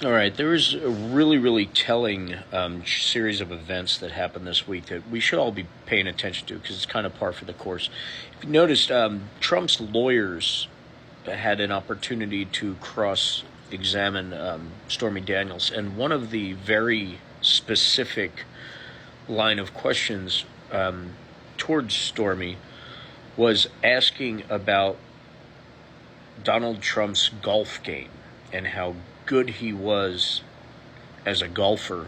All right, there was a really, really telling series of events that happened this week that we should all be paying attention to because it's kind of par for the course. If you noticed, Trump's lawyers had an opportunity to cross-examine Stormy Daniels, and one of the very specific line of questions towards Stormy was asking about Donald Trump's golf game and how good he was as a golfer,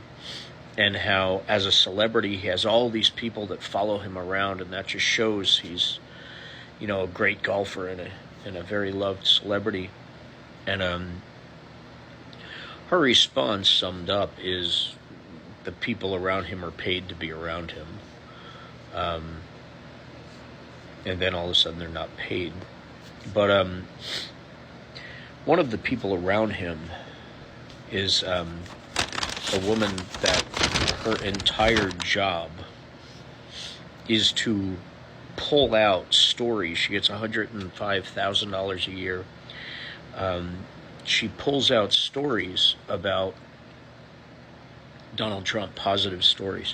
and how as a celebrity he has all these people that follow him around, and that just shows he's, a great golfer and a very loved celebrity. And her response summed up is the people around him are paid to be around him, and then all of a sudden they're not paid. But one of the people around him is a woman that her entire job is to pull out stories. She gets $105,000 a year. She pulls out stories about Donald Trump, positive stories,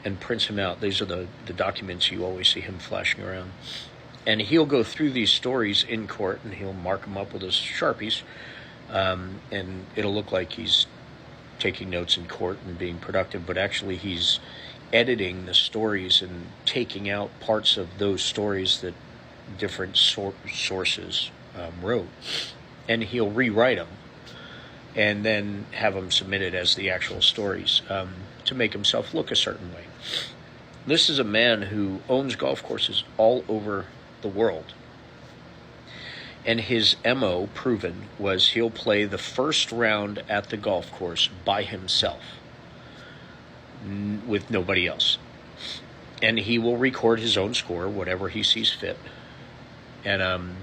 and prints them out. These are the documents you always see him flashing around. And he'll go through these stories in court, and he'll mark them up with his Sharpies, and it'll look like he's taking notes in court and being productive, but actually he's editing the stories and taking out parts of those stories that different sources wrote. And he'll rewrite them and then have them submitted as the actual stories to make himself look a certain way. This is a man who owns golf courses all over the world. And his MO, proven, was he'll play the first round at the golf course by himself, with nobody else. And he will record his own score, whatever he sees fit. And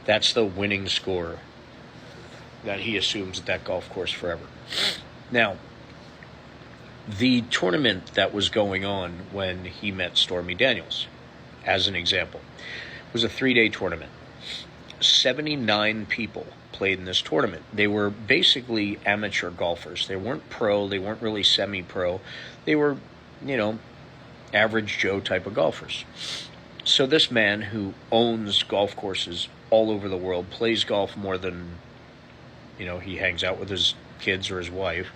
that's the winning score that he assumes at that golf course forever. Now, the tournament that was going on when he met Stormy Daniels, as an example, was a 3-day tournament. 79 people played in this tournament. They were basically amateur golfers. They weren't pro. They weren't really semi-pro. They were, average Joe type of golfers. So this man who owns golf courses all over the world, plays golf more than, he hangs out with his kids or his wife.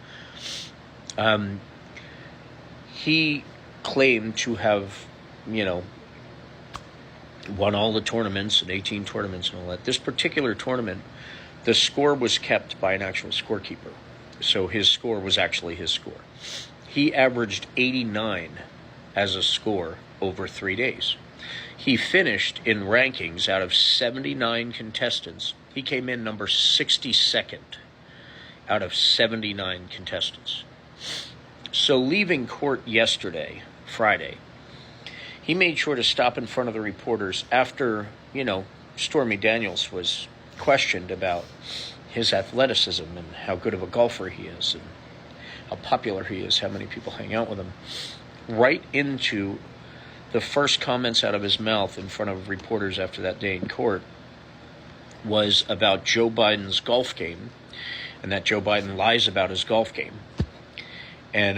He claimed to have, won all the tournaments and 18 tournaments and all that. This particular tournament, the score was kept by an actual scorekeeper. So his score was actually his score. He averaged 89 as a score over 3 days. He finished in rankings out of 79 contestants. He came in number 62nd out of 79 contestants. So leaving court yesterday, Friday, he made sure to stop in front of the reporters after, Stormy Daniels was questioned about his athleticism and how good of a golfer he is and how popular he is, how many people hang out with him. Right into the first comments out of his mouth in front of reporters after that day in court was about Joe Biden's golf game, and that Joe Biden lies about his golf game. And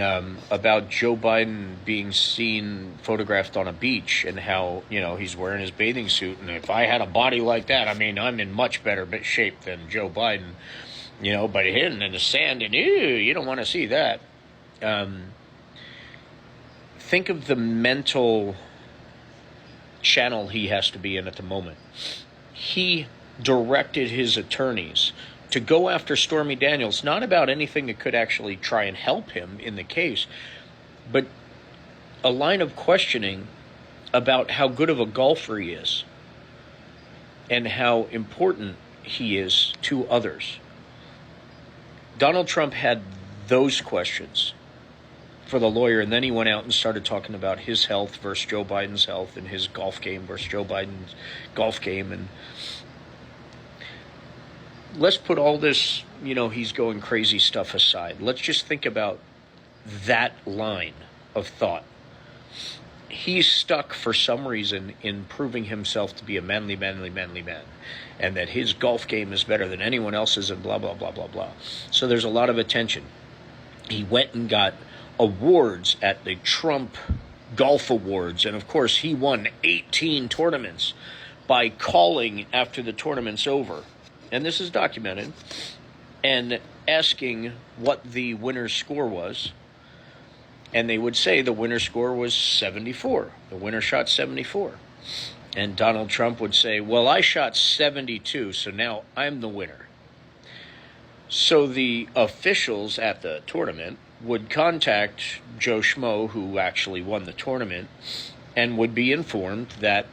about Joe Biden being seen photographed on a beach and how, he's wearing his bathing suit. And if I had a body like that, I'm in much better shape than Joe Biden, but hidden in the sand, and you don't want to see that. Think of the mental channel he has to be in at the moment. He directed his attorneys to go after Stormy Daniels, not about anything that could actually try and help him in the case, but a line of questioning about how good of a golfer he is and how important he is to others. Donald Trump had those questions for the lawyer, and then he went out and started talking about his health versus Joe Biden's health and his golf game versus Joe Biden's golf game. And let's put all this, he's going crazy stuff aside. Let's just think about that line of thought. he's stuck for some reason in proving himself to be a manly man, and that his golf game is better than anyone else's, and blah, blah, blah, blah, blah. So there's a lot of attention. He went and got awards at the Trump Golf Awards, and of course he won 18 tournaments by calling after the tournament's over, and this is documented, and asking what the winner's score was. And they would say the winner's score was 74. The winner shot 74. And Donald Trump would say, well, I shot 72, so now I'm the winner. So the officials at the tournament would contact Joe Schmo, who actually won the tournament, and would be informed that,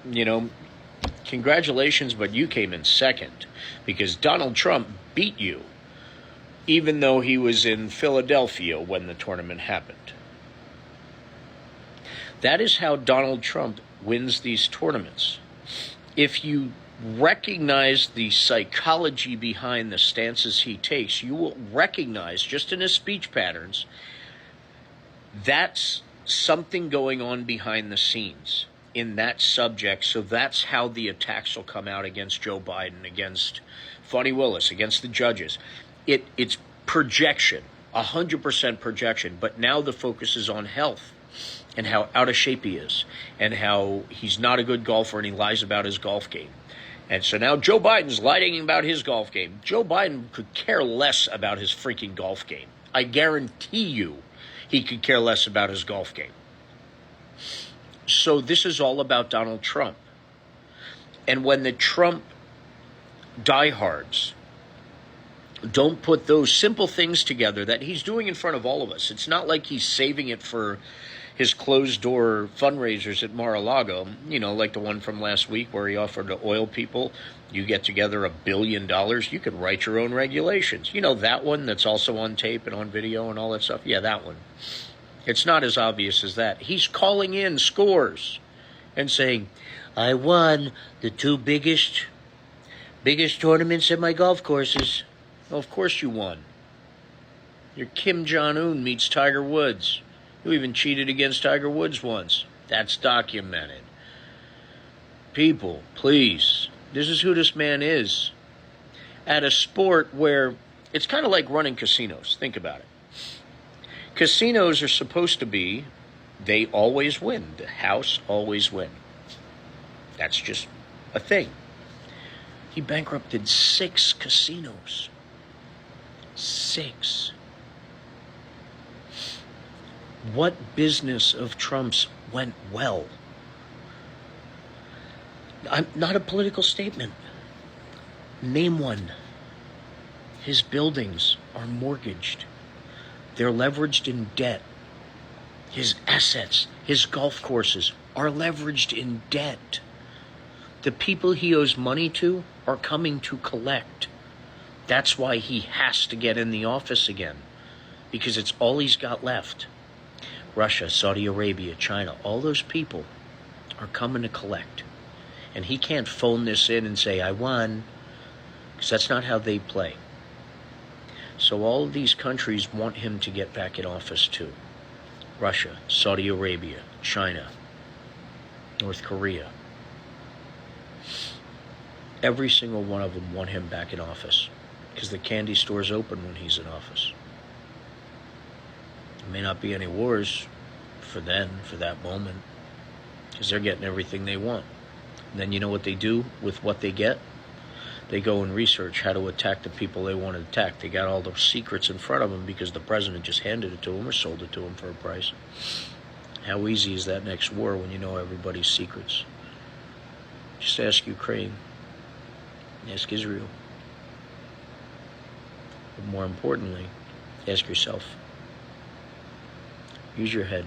congratulations, but you came in second because Donald Trump beat you, even though he was in Philadelphia when the tournament happened. That is how Donald Trump wins these tournaments. If you recognize the psychology behind the stances he takes, you will recognize, just in his speech patterns, that's something going on behind the scenes in that subject. So that's how the attacks will come out against Joe Biden, against Fani Willis, against the judges. It's projection, 100% projection. But now the focus is on health and how out of shape he is and how he's not a good golfer and he lies about his golf game. And so now Joe Biden's lying about his golf game. Joe Biden could care less about his freaking golf game. I guarantee you he could care less about his golf game. So this is all about Donald Trump. And when the Trump diehards don't put those simple things together that he's doing in front of all of us, it's not like he's saving it for his closed-door fundraisers at Mar-a-Lago, like the one from last week where he offered to oil people, you get together $1 billion, you could write your own regulations. That one that's also on tape and on video and all that stuff? Yeah, that one. It's not as obvious as that. He's calling in scores and saying, I won the two biggest tournaments at my golf courses. Well, of course you won. You're Kim Jong-un meets Tiger Woods. You even cheated against Tiger Woods once. That's documented. People, please, this is who this man is. At a sport where it's kind of like running casinos. Think about it. Casinos are supposed to be, they always win. The house always win. That's just a thing. He bankrupted 6 casinos. 6. What business of Trump's went well? Not a political statement. Name one. His buildings are mortgaged. They're leveraged in debt. His assets, his golf courses are leveraged in debt. The people he owes money to are coming to collect. That's why he has to get in the office again, because it's all he's got left. Russia, Saudi Arabia, China, all those people are coming to collect. And he can't phone this in and say, I won, because that's not how they play. So all of these countries want him to get back in office too. Russia, Saudi Arabia, China, North Korea. Every single one of them want him back in office because the candy store's open when he's in office. There may not be any wars for that moment, because they're getting everything they want. And then you know what they do with what they get? They go and research how to attack the people they want to attack. They got all the secrets in front of them because the president just handed it to them or sold it to them for a price. How easy is that next war when you know everybody's secrets? Just ask Ukraine. Ask Israel. But more importantly, ask yourself. Use your head.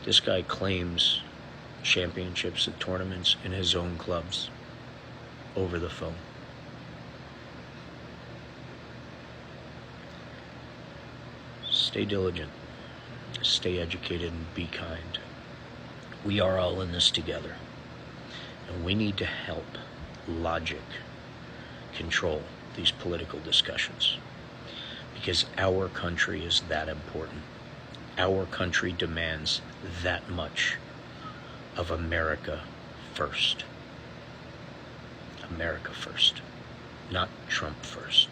This guy claims championships at tournaments in his own clubs over the phone. Stay diligent. Stay educated and be kind. We are all in this together. And we need to help logic control these political discussions, because our country is that important. our country demands that much of America first. America first, not Trump first.